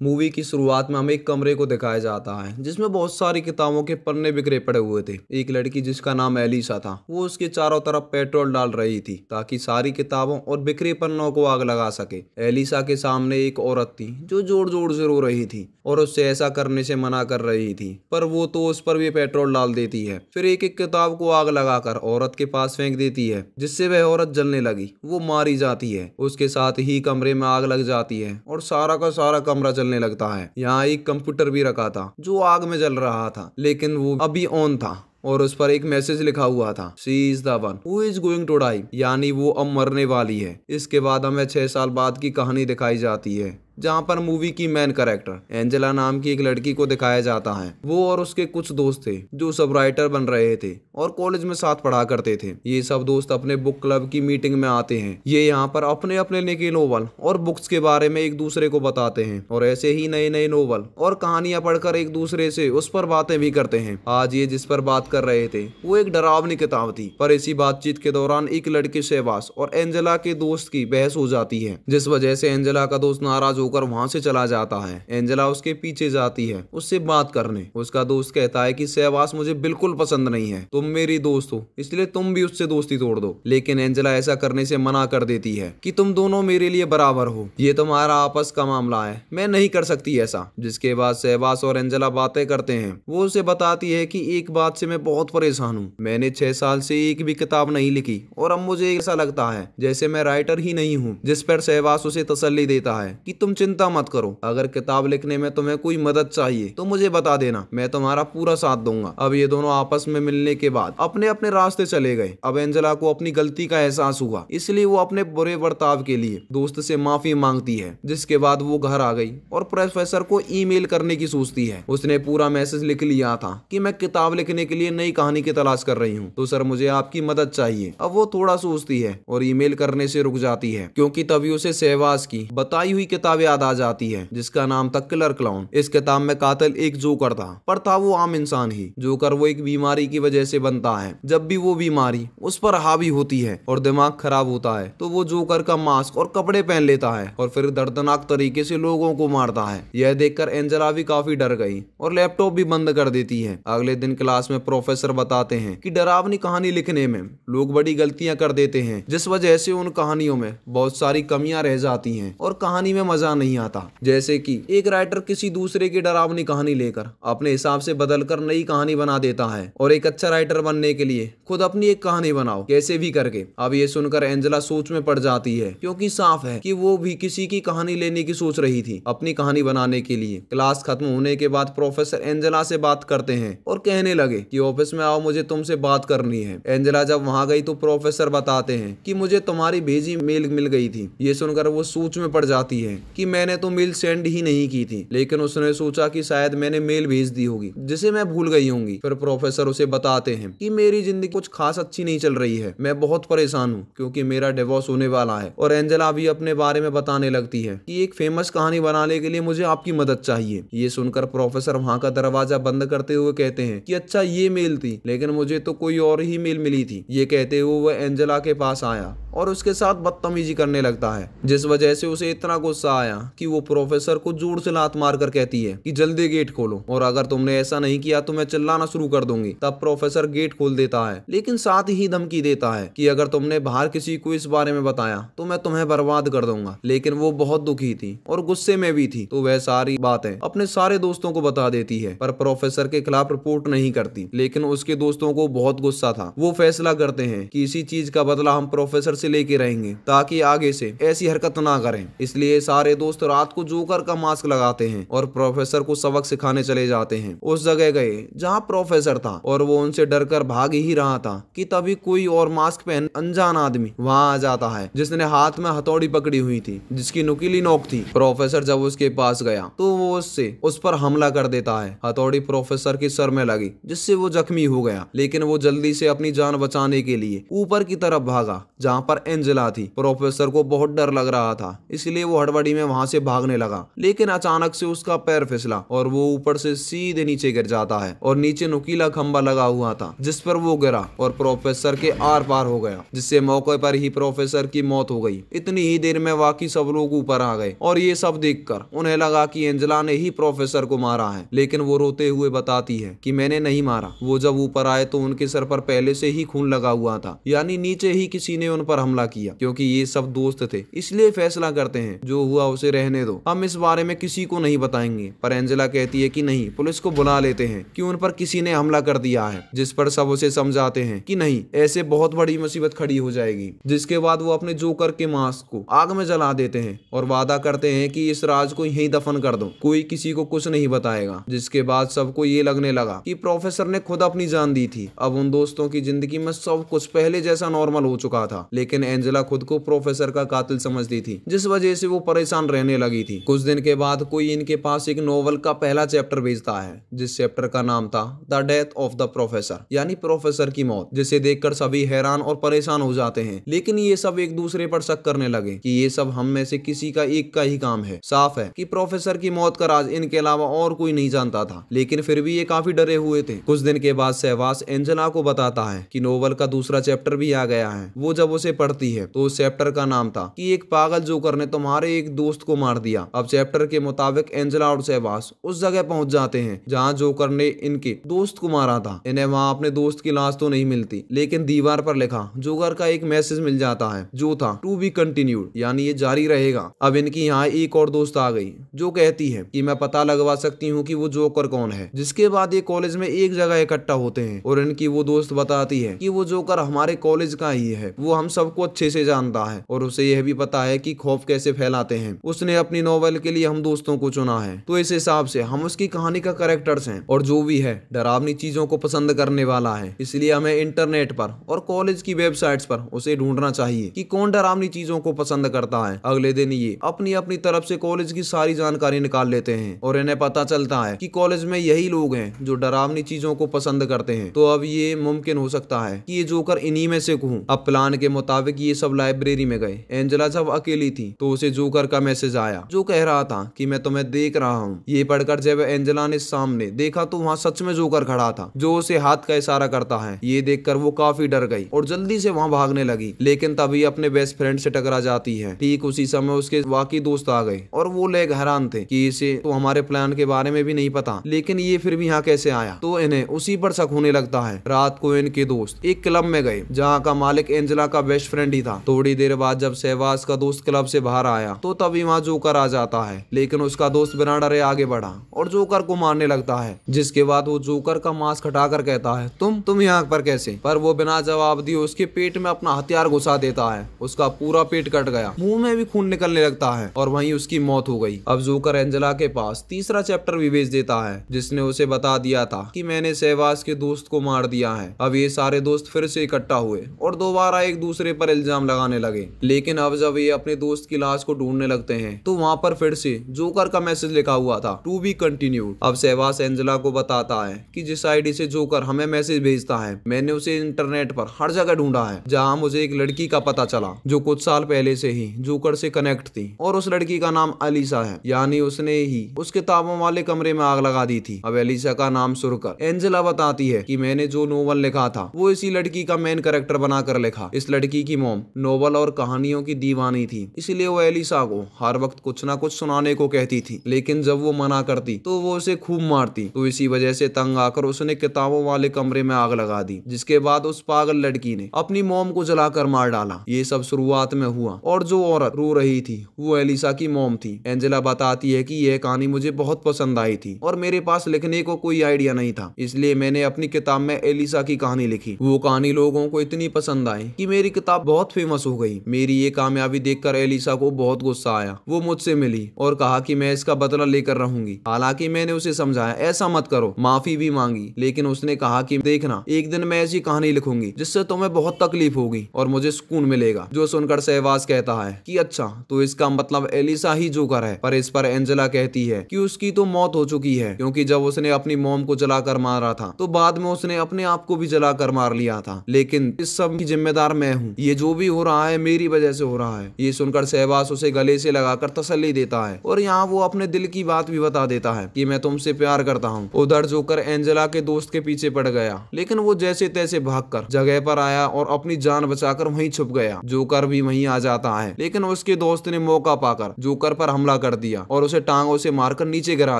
Movie की शुरुआत में हमें एक कमरे को दिखाया जाता है जिसमें बहुत सारी किताबों के पन्ने बिखरे पड़े हुए थे। एक लड़की जिसका नाम एलिसा था वो उसके चारों तरफ पेट्रोल डाल रही थी ताकि सारी किताबों और बिखरे पन्नों को आग लगा सके। एलिसा के सामने एक औरत थी जो जोर जोर से रो रही थी और उससे ऐसा करने से मना कर रही थी, पर वो तो उस पर भी पेट्रोल डाल देती है। फिर एक एक किताब को आग लगाकर औरत के पास फेंक देती है जिससे वह औरत जलने लगी। वो मारी जाती है। उसके साथ ही कमरे में आग लग जाती है और सारा का सारा कमरा जलने लगता है। यहाँ एक कंप्यूटर भी रखा था जो आग में जल रहा था, लेकिन वो अभी ऑन था और उस पर एक मैसेज लिखा हुआ था, she is the one who is going to die, यानी वो अब मरने वाली है। इसके बाद हमें 6 साल बाद की कहानी दिखाई जाती है जहाँ पर मूवी की मेन कैरेक्टर एंजेला नाम की एक लड़की को दिखाया जाता है। वो और उसके कुछ दोस्त थे जो सब राइटर बन रहे थे और कॉलेज में साथ पढ़ा करते थे। ये सब दोस्त अपने बुक क्लब की मीटिंग में आते हैं। ये यहाँ पर अपने अपने लिखे नोवेल और बुक्स के बारे में एक दूसरे को बताते हैं और ऐसे ही नए नए नोवेल और कहानियां पढ़कर एक दूसरे से उस पर बातें भी करते हैं। आज ये जिस पर बात कर रहे थे वो एक डरावनी किताब थी, पर इसी बातचीत के दौरान एक लड़के शहबाज और एंजेला के दोस्त की बहस हो जाती है, जिस वजह से एंजेला का दोस्त नाराज होकर वहां से चला जाता है। एंजेला उसके पीछे जाती है उससे बात करने। उसका दोस्त कहता है कि शहबाज मुझे बिल्कुल पसंद नहीं है, तुम मेरी दोस्त हो इसलिए तुम भी उससे दोस्ती तोड़ दो। लेकिन एंजेला ऐसा करने से मना कर देती है कि तुम दोनों मेरे लिए बराबर हो, ये तुम्हारा आपस का मामला है, मैं नहीं कर सकती ऐसा। जिसके बाद शहबाज और एंजेला बातें करते हैं। वो उसे बताती है कि एक बात से मैं बहुत परेशान हूँ, मैंने 6 साल से एक भी किताब नहीं लिखी और अब मुझे ऐसा लगता है जैसे मैं राइटर ही नहीं हूँ। जिस पर शहबाज उसे तसल्ली देता है कि तुम चिंता मत करो, अगर किताब लिखने में तुम्हें कोई मदद चाहिए तो मुझे बता देना, मैं तुम्हारा पूरा साथ दूंगा। अब ये दोनों आपस में मिलने के बाद अपने अपने रास्ते चले गए। अब एंजेला को अपनी गलती का एहसास हुआ, इसलिए वो अपने बुरे बर्ताव के लिए दोस्त से माफी मांगती है। जिसके बाद वो घर आ गई और प्रोफेसर को ईमेल करने की सोचती है। उसने पूरा मैसेज लिख लिया था कि मैं किताब लिखने के लिए नई कहानी की तलाश कर रही हूँ, तो सर मुझे आपकी मदद चाहिए। अब वो थोड़ा सोचती है और ईमेल करने से रुक जाती है क्योंकि तभी उसे शहबाज की बताई हुई किताब याद आ जाती है जिसका नाम था किलर क्लाउन। इस किताब में कातिल एक जोकर था, पर था वो आम इंसान ही। जोकर वो एक बीमारी की वजह से बनता है। जब भी वो बीमारी उस पर हावी होती है और दिमाग खराब होता है तो वो जोकर का मास्क और कपड़े पहन लेता है और फिर दर्दनाक तरीके से लोगों को मारता है। यह देखकर एंजेला भी काफी डर गई और लैपटॉप भी बंद कर देती है। अगले दिन क्लास में प्रोफेसर बताते हैं कि डरावनी कहानी लिखने में लोग बड़ी गलतियां कर देते हैं, जिस वजह से उन कहानियों में बहुत सारी कमियां रह जाती हैं और कहानी में मजा नहीं आता। जैसे कि एक राइटर किसी दूसरे की डरावनी कहानी लेकर अपने हिसाब से बदलकर नई कहानी बना देता है, और एक अच्छा राइटर बनने के लिए खुद अपनी एक कहानी बनाओ कैसे भी करके। अब ये सुनकर एंजेला सोच में पड़ जाती है क्योंकि साफ है कि वो भी किसी की कहानी लेने की सोच रही थी अपनी कहानी बनाने के लिए। क्लास खत्म होने के बाद प्रोफेसर एंजेला से बात करते हैं और कहने लगे कि ऑफिस में आओ, मुझे तुमसे बात करनी है। एंजेला जब वहां गई तो प्रोफेसर बताते हैं कि मुझे तुम्हारी भेजी मेल मिल गई थी। ये सुनकर वो सोच में पड़ जाती है कि मैंने तो मेल सेंड ही नहीं की थी, लेकिन उसने सोचा कि शायद मैंने मेल भेज दी होगी जिसे मैं भूल गई होंगी। फिर प्रोफेसर उसे बताते हैं कि मेरी जिंदगी कुछ खास अच्छी नहीं चल रही है, मैं बहुत परेशान हूँ क्योंकि मेरा डिवोर्स होने वाला है। और एंजेला भी अपने बारे में बताने लगती है कि एक फेमस कहानी बनाने के लिए मुझे आपकी मदद चाहिए। ये सुनकर प्रोफेसर वहां का दरवाजा बंद करते हुए कहते हैं कि अच्छा ये मेल थी, लेकिन मुझे तो कोई और ही मेल मिली थी। ये कहते हुए वह एंजेला के पास आया और उसके साथ बदतमीजी करने लगता है, जिस वजह से उसे इतना गुस्सा आया कि वो प्रोफेसर को जोर से लात मारकर कहती है कि जल्दी गेट खोलो और अगर तुमने ऐसा नहीं किया तो मैं चिल्लाना शुरू कर दूंगी। तब प्रोफेसर गेट खोल देता है, लेकिन साथ ही धमकी देता है कि अगर तुमने बाहर किसी को इस बारे में बताया तो मैं तुम्हें बर्बाद कर दूंगा। लेकिन वो बहुत दुखी थी और गुस्से में भी थी, तो वह सारी बातें अपने सारे दोस्तों को बता देती है, पर प्रोफेसर के खिलाफ रिपोर्ट नहीं करती। लेकिन उसके दोस्तों को बहुत गुस्सा था। वो फैसला करते हैं कि इसी चीज का बदला हम प्रोफेसर से लेके रहेंगे ताकि आगे से ऐसी हरकत ना करें। इसलिए सारे दोस्त रात को जोकर का मास्क लगाते हैं और प्रोफेसर को सबक सिखाने चले जाते हैं। उस जगह गए जहाँ प्रोफेसर था और वो उनसे डरकर भाग ही रहा था कि तभी कोई और मास्क पहन अनजान आदमी वहाँ आ जाता है जिसने हाथ में हथौड़ी पकड़ी हुई थी जिसकी नुकीली नोक थी। प्रोफेसर जब उसके पास गया तो वो उससे उस पर हमला कर देता है। हथौड़ी प्रोफेसर के सर में लगी जिससे वो जख्मी हो गया, लेकिन वो जल्दी से अपनी जान बचाने के लिए ऊपर की तरफ भागा जहाँ पर एंजेला थी। प्रोफेसर को बहुत डर लग रहा था, इसलिए वो हड़बड़ी में वहां से भागने लगा, लेकिन अचानक से उसका पैर फिसला और वो ऊपर से सीधे नीचे गिर जाता है और नीचे नुकीला खंबा लगा हुआ था जिस पर वो गिरा और प्रोफेसर के आर पार हो गया, जिससे मौके पर ही प्रोफेसर की मौत हो गई। इतनी ही देर में बाकी सब लोग ऊपर आ गए और ये सब देखकर उन्हें लगा कि एंजेला ने ही प्रोफेसर को मारा है, लेकिन वो रोते हुए बताती है कि मैंने नहीं मारा। वो जब ऊपर आए तो उनके सर पर पहले से ही खून लगा हुआ था, यानी नीचे ही किसी ने उन पर हमला किया। क्योंकि ये सब दोस्त थे इसलिए फैसला करते हैं जो हुआ उसे रहने दो, हम इस बारे में किसी को नहीं बताएंगे। पर एंजेला कहती है कि नहीं, पुलिस को बुला लेते हैं कि उन पर किसी ने हमला कर दिया है, जिस पर सब उसे समझाते हैं कि नहीं, ऐसे बहुत बड़ी मुसीबत खड़ी हो जाएगी। जिसके बाद वो अपने जोकर के मास्क को आग में जला देते हैं और वादा करते हैं कि इस राज को यहीं दफन कर दो, कोई किसी को कुछ नहीं बताएगा। जिसके बाद सबको ये लगने लगा कि प्रोफेसर ने खुद अपनी जान दी थी। अब उन दोस्तों की जिंदगी में सब कुछ पहले जैसा नॉर्मल हो चुका था, लेकिन एंजेला खुद को प्रोफेसर का कातिल समझती थी, जिस वजह से वो परेशान रहने लगी थी। कुछ दिन के बाद कोई इनके पास एक नोवेल का पहला चैप्टर भेजता है, जिस चैप्टर का नाम था the death of the professor, यानी प्रोफेसर की मौत, जिसे देखकर सभी हैरान और परेशान हो जाते हैं। लेकिन ये सब एक दूसरे पर शक करने लगे कि ये सब हम में से किसी का एक का ही काम है। साफ है कि प्रोफेसर की मौत का राज इनके अलावा और कोई नहीं जानता था, लेकिन फिर भी ये काफी डरे हुए थे। कुछ दिन के बाद सहवास एंजेला को बताता है कि नोवेल का दूसरा चैप्टर भी आ गया है। वो जब उसे पढ़ती है तो उस चैप्टर का नाम था कि एक पागल जोकर ने तुम्हारे एक दोस्त को मार दिया। अब चैप्टर के मुताबिक एंजेला और सहवास उस जगह पहुंच जाते हैं जहां जोकर ने इनके दोस्त को मारा था। इन्हें वहां अपने दोस्त की लाश तो नहीं मिलती, लेकिन दीवार पर लिखा जोकर का एक मैसेज मिल जाता है जो था टू बी कंटिन्यूड, यानी ये जारी रहेगा। अब इनकी यहाँ एक और दोस्त आ गई जो कहती है कि मैं पता लगवा सकती हूँ कि वो जोकर कौन है। जिसके बाद ये कॉलेज में एक जगह इकट्ठा होते हैं और इनकी वो दोस्त बताती है कि वो जोकर हमारे कॉलेज का ही है, वो हम सबको अच्छे से जानता है और उसे यह भी पता है कि खौफ कैसे फैलाते हैं। उसने अपनी नोवेल के लिए हम दोस्तों को चुना है, तो इस हिसाब से हम उसकी कहानी का कैरेक्टर्स हैं और जो भी है डरावनी चीजों को पसंद करने वाला है। इसलिए हमें इंटरनेट पर और कॉलेज की वेबसाइट्स पर उसे ढूंढना चाहिए कि कौन डरावनी चीजों को पसंद करता है। अगले दिन ये अपनी अपनी तरफ से कॉलेज की सारी जानकारी निकाल लेते हैं और इन्हें पता चलता है कि कॉलेज में यही लोग हैं जो डरावनी चीजों को पसंद करते हैं। तो अब ये मुमकिन हो सकता है कि ये जोकर इन्हीं में से कहूं। अब प्लान के मुताबिक ये सब लाइब्रेरी में गए। एंजेला जब अकेली थी तो उसे जोकर का मैसेज आया जो कह रहा था कि मैं तुम्हें देख रहा हूँ। ये पढ़कर जब एंजेला ने सामने देखा तो वहाँ सच में जोकर खड़ा था जो उसे हाथ का इशारा करता है। ये देखकर वो काफी डर गई और जल्दी से वहाँ भागने लगी, लेकिन तभी अपने बेस्ट फ्रेंड से टकरा जाती है। ठीक उसी समय उसके बाकी दोस्त आ गए और वो लोग हैरान थे कि इसे तो हमारे प्लान के बारे में भी नहीं पता, लेकिन ये फिर भी यहाँ कैसे आया। तो इन्हें उसी पर शक होने लगता है। रात को इनके दोस्त एक क्लब में गए जहाँ का मालिक एंजेला का बेस्ट फ्रेंड ही था। थोड़ी देर बाद जब सहवास का दोस्त क्लब से बाहर आया तो तभी वहाँ जोकर आ जाता है, लेकिन उसका दोस्त बिना डरे आगे बढ़ा और जोकर को मारने लगता है। जिसके बाद वो जोकर का मास्क हटाकर कहता है तुम यहाँ पर कैसे। पर वो बिना जवाब दिए उसके पेट में अपना हथियार घुसा देता है। उसका पूरा पेट कट गया, मुंह में भी खून निकलने लगता है और वहीं उसकी मौत हो गई। अब जोकर एंजेला के पास तीसरा चैप्टर भी भेज देता है जिसने उसे बता दिया था कि मैंने सहवास के दोस्त को मार दिया है। अब ये सारे दोस्त फिर से इकट्ठा हुए और दोबारा एक दूसरे पर इल्जाम लगाने लगे। लेकिन अब जब ये अपने दोस्त की लाश को ढूंढने लगते हैं तो वहाँ पर फिर से जोकर का मैसेज लिखा हुआ था टू बी कंटिन्यूड। अब सहवास एंजेला को बताता है कि जिस आईडी से जोकर हमें मैसेज भेजता है मैंने उसे इंटरनेट पर हर जगह ढूंढा है, जहाँ मुझे एक लड़की का पता चला जो कुछ साल पहले से ही जोकर से कनेक्ट थी और उस लड़की का नाम एलिसा है, यानी उसने ही उस किताबों वाले कमरे में आग लगा दी थी। अब एलिसा का नाम सुनकर एंजेला बताती है कि मैंने जो नोवेल लिखा था वो इसी लड़की का मेन कैरेक्टर बनाकर लिखा। इस लड़की की मॉम नोवेल और कहानियों की दीवानी थी, इसलिए वो एलिसा को हर वक्त कुछ ना कुछ सुनाने को कहती थी, लेकिन जब वो मना करती तो वो उसे खूब मारती। तो इसी वजह से तंग आकर उसने किताबों वाले कमरे में आग लगा दी, जिसके बाद उस पागल लड़की ने अपनी मॉम को जलाकर मार डाला। ये सब शुरुआत में हुआ और जो औरत रो रही थी वो एलिसा की मॉम थी। एंजेला बताती है कि यह कहानी मुझे बहुत पसंद आई थी और मेरे पास लिखने को कोई आइडिया नहीं था, इसलिए मैंने अपनी किताब में एलिसा की कहानी लिखी। वो कहानी लोगों को इतनी पसंद आई कि मेरी किताब बहुत फेमस हो गई। मेरी ये कामयाबी देखकर एलिसा को बहुत गुस्सा आया। वो मुझसे मिली और कहा कि मैं इसका बदला लेकर रहूंगी। हालांकि मैंने उसे समझाया ऐसा मत करो, माफी भी मांगी, लेकिन उसने कहा कि देखना एक दिन मैं ऐसी कहानी लिखूंगी जिससे तुम्हें बहुत तकलीफ होगी और मुझे सुकून मिलेगा। जो सुनकर सहवास कहता है कि अच्छा तो इसका मतलब एलिसा ही जोकर है। पर इस पर एंजेला कहती है कि उसकी तो मौत हो चुकी है, क्योंकि जब उसने अपनी मॉम को जलाकर मारा था तो बाद में उसने अपने आप को भी जलाकर मार लिया था। लेकिन इस सब की जिम्मेदार मैं हूँ, ये जो भी हो रहा है मेरी वजह से हो रहा है। ये सुनकर सहवास उसे गले से लगाकर तसल्ली देता है और यहाँ वो अपने दिल की बात भी बता देता है कि मैं तुमसे प्यार करता हूँ। उधर जोकर एंजेला के दोस्त के पीछे पड़ गया, लेकिन वो जैसे तैसे भागकर जगह पर आया और अपनी जान बचाकर वहीं छुप गया। जोकर भी वहीं आ जाता है, लेकिन उसके दोस्त ने मौका पाकर जोकर पर हमला कर दिया और उसे टांगों से मारकर नीचे गिरा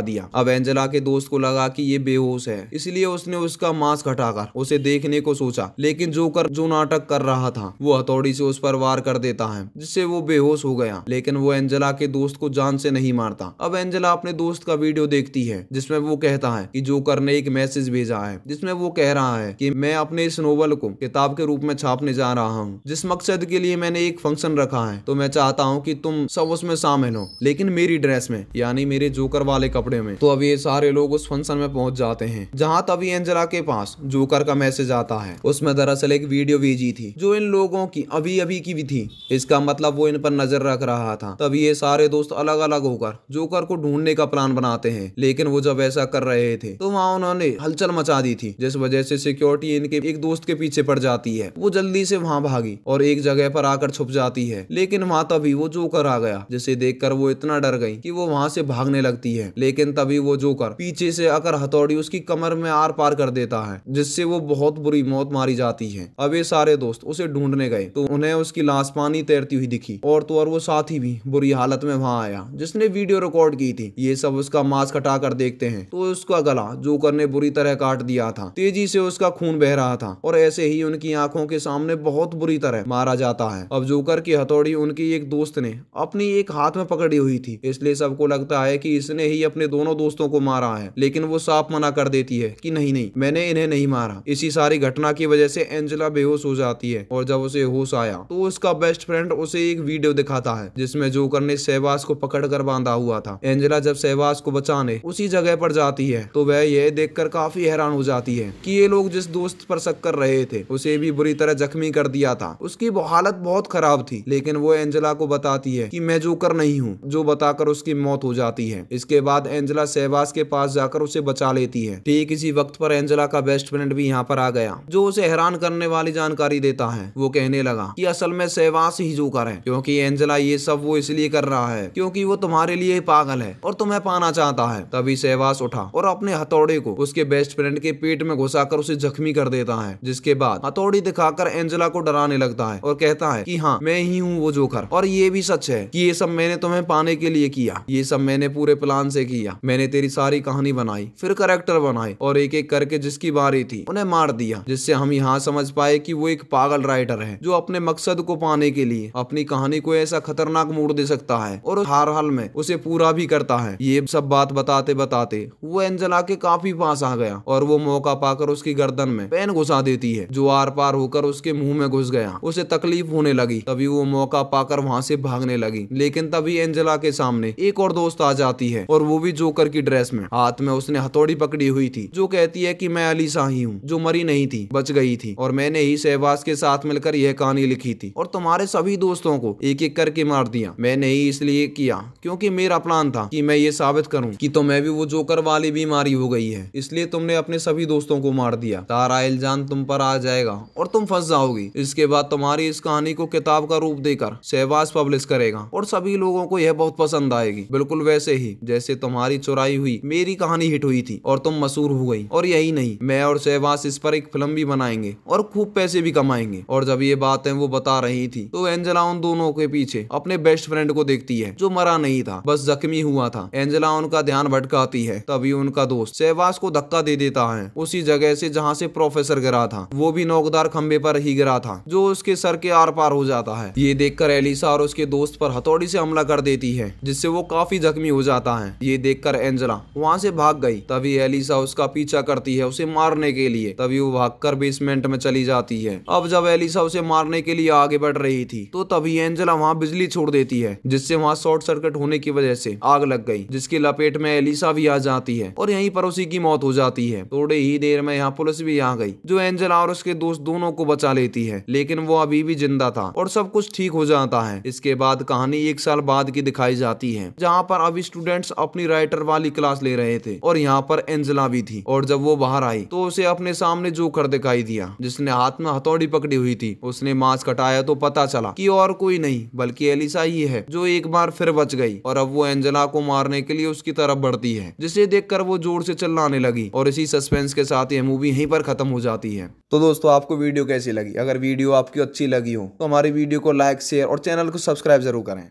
दिया। अब एंजेला के दोस्त को लगा कि ये बेहोश है, इसलिए उसने उसका मास्क हटाकर उसे देखने को सोचा, लेकिन जोकर जो नाटक कर रहा था वो हथौड़ी से उस पर वार कर देता है, जिससे वो बेहोश हो गया। लेकिन वो एंजेला के दोस्त को जान से नहीं मारता। अब एंजेला अपने दोस्त का वीडियो देखती है, जिसमें वो कहता है कि जोकर ने एक मैसेज भेजा है, जिसमें वो कह रहा है कि मैं अपने इस नोवेल को किताब के रूप में छापने जा रहा हूँ, जिस मकसद के लिए मैंने एक फंक्शन रखा है, तो मैं चाहता हूँ कि तुम सब उसमें शामिल हो, लेकिन मेरी ड्रेस में, यानी मेरे जोकर वाले कपड़े में। तो अब ये सारे लोग उस फंक्शन में पहुंच जाते हैं, जहाँ तभी एंजेला के पास जोकर का मैसेज आता है। उसमें दरअसल एक वीडियो भेजी थी जो इन लोगों की अभी अभी की भी थी। इसका मतलब वो इन पर नजर रख रहा था। तभी ये सारे दोस्त अलग अलग होकर जोकर को ढूंढने का प्लान बनाते हैं, लेकिन वो जब ऐसा कर रहे थे तो वहाँ उन्होंने हलचल मचा दी थी, जिस वजह से सिक्योरिटी इनके एक दोस्त के पीछे पड़ जाती है। वो जल्दी से वहाँ भागी और एक जगह पर आकर छुप जाती है, लेकिन वहाँ तभी वो जोकर आ गया, जिसे देखकर वो इतना डर गई कि वो वहाँ से भागने लगती है। लेकिन तभी वो जोकर पीछे से आकर हथौड़ी उसकी कमर में आर पार कर देता है, जिससे वो बहुत बुरी मौत मारी जाती है। अब ये सारे दोस्त उसे ढूंढने गए तो उन्हें उसकी लाश पानी तैरती हुई दिखी, और तो और वो साथी भी बुरी हालत में वहाँ आया जिसने वीडियो रिकॉर्ड की थी। ये सब उसका मास्क हटा कर देखते हैं तो उसका गला जोकर ने बुरी तरह काट दिया था। तेजी से उसका खून बह रहा था और ऐसे ही उनकी आंखों के सामने बहुत बुरी तरह मारा जाता है। अब जोकर की हथौड़ी उनकी एक दोस्त ने अपनी एक हाथ में पकड़ी हुई थी, इसलिए सबको लगता है कि इसने ही अपने दोनों दोस्तों को मारा है, लेकिन वो साफ मना कर देती है कि नहीं नहीं, मैंने इन्हें नहीं मारा। इसी सारी घटना की वजह से एंजेला बेहोश हो जाती है और जब उसे होश आया तो उसका बेस्ट फ्रेंड उसे एक वीडियो दिखाता है जिसमें जोकर ने शहबाज को पकड़कर बांधा हुआ था। एंजेला जब शहबाज को बचाने उसी जगह पर जाती है तो वह यह देखकर काफी हैरान हो जाती है कि ये लोग जिस दोस्त पर शक कर रहे थे उसे भी बुरी तरह जख्मी कर दिया था। उसकी हालत बहुत खराब थी, लेकिन वो एंजेला को बताती है कि मैं जोकर नहीं हूँ, जो बताकर उसकी मौत हो जाती है। इसके बाद एंजेला शहबाज के पास जाकर उसे बचा लेती है। ठीक इसी वक्त पर एंजेला का बेस्ट फ्रेंड भी यहाँ पर आ गया, जो उसे हैरान करने वाली जानकारी देता है। वो कहने लगा कि असल में शहबाज ही जोकर है, क्योंकि एंजेला ये सब वो इसलिए कर रहा है क्योंकि वो तुम्हारे लिए पागल है और तुम्हें पाना चाहता है। तभी शहबाज उठा और अपने हथौड़े को उसके बेस्ट फ्रेंड के पेट में घुसाकर उसे जख्मी कर देता है, जिसके बाद हथौड़ी दिखाकर एंजेला को डराने लगता है और कहता है कि हाँ, मैं ही हूँ वो जोकर, और ये भी सच है कि ये सब मैंने तुम्हें पाने के लिए किया, ये सब मैंने पूरे प्लान से किया। मैंने तेरी सारी कहानी बनाई, फिर कैरेक्टर बनाए और एक एक करके जिसकी बारी थी उन्हें मार दिया, जिससे हम यहाँ समझ पाए कि वो एक पागल राइटर है जो अपने मकसद को पाने के लिए अपनी कहानी को ऐसा खतरनाक मोड़ दे सकता है और हर हाल में उसे पूरा भी करता है। ये सब बात बताते बताते वो एंजेला के काफी पास आ गया और वो मौका पाकर उसकी गर्दन में पेन घुसा देती है, जो आर पार होकर उसके मुंह में घुस गया। उसे तकलीफ होने लगी, तभी वो मौका पाकर वहाँ से भागने लगी। लेकिन तभी एंजेला के सामने एक और दोस्त आ जाती है और वो भी जोकर की ड्रेस में, हाथ में उसने हथौड़ी पकड़ी हुई थी, जो कहती है कि मैं अलीसा ही हूँ, जो मरी नहीं थी, बच गई थी, और मैंने ही शहबाज के साथ मिलकर यह कहानी लिखी थी और तुम्हारे सभी दोस्तों को एक एक करके मार दिया। मैंने ही इसलिए किया क्योंकि मेरा प्लान था कि मैं ये साबित करूं कि तुम्हें भी वो जोकर वाली बीमारी हो गई है, इसलिए तुमने अपने सभी दोस्तों को मार दिया। सारा इल्जाम तुम पर आ जाएगा और तुम फंस जाओगी। इसके बाद तुम्हारी इस कहानी को किताब का रूप देकर शहबाज पब्लिश करेगा और सभी लोगों को यह बहुत पसंद आएगी, बिल्कुल वैसे ही जैसे तुम्हारी चुराई हुई मेरी कहानी हिट हुई थी और तुम मशहूर हो गई। और यही नहीं, मैं और शहबाज इस पर एक फिल्म भी बनाएंगे और खूब पैसे भी कमाएंगे। और जब ये बातें वो बता रही थी तो एंजेला उन दोनों के पीछे अपने बेस्ट फ्रेंड को देखती है, जो मरा नहीं था, बस जख्मी हुआ था। एंजेला उनका ध्यान भटकाती है, तभी उनका दोस्त शहबाज को धक्का दे देता है उसी जगह से जहाँ से प्रोफेसर गिरा था। वो भी नोकदार खंबे पर ही गिरा था, जो उसके सर के आर पार हो जाता है। ये देखकर एलिसा और उसके दोस्त पर हथौड़ी से हमला कर देती है, जिससे वो काफी जख्मी हो जाता है। ये देखकर एंजेला वहाँ से भाग गई। तभी एलिसा उसका पीछा करती है उसे मारने के लिए, तभी वो भागकर बेसमेंट में चली जाती है। अब जब एलिसा उसे मारने के लिए आगे बढ़ रही थी तो तभी एंजेला वहाँ बिजली छोड़ देती है, जिससे वहाँ शॉर्ट सर्किट होने की वजह से आग लग गई, जिसकी लपेट में एलिसा भी आ जाती है और यहीं पर उसी की मौत हो जाती है। थोड़े ही देर में यहाँ पुलिस भी आ गई, जो एंजेला और उसके दोस्त दोनों को बचा लेती है, लेकिन वो अभी भी जिंदा था और सब कुछ ठीक हो जाता है। इसके बाद कहानी 1 साल बाद की दिखाई जाती है, जहाँ पर अभी स्टूडेंट्स अपनी राइटर वाली क्लास ले रहे थे और यहाँ पर एंजेला भी थी। और जब वो बाहर आई तो उसे अपने सामने जोकर दिखाई दिया, जिसने हाथ में हथौड़ी पकड़ी हुई थी। उसने मास्क हटाया तो पता चला कि और कोई नहीं बल्कि एलिसा ही है, जो एक बार फिर बच गई और अब वो एंजेला को मारने के लिए उसकी तरफ बढ़ती है, जिसे देखकर वो जोर से चिल्लाने लगी। और इसी सस्पेंस के साथ ये मूवी यहीं पर खत्म हो जाती है। तो दोस्तों, आपको वीडियो कैसी लगी? अगर वीडियो आपकी अच्छी लगी हो तो हमारी वीडियो को लाइक, शेयर और चैनल को सब्सक्राइब जरूर करें।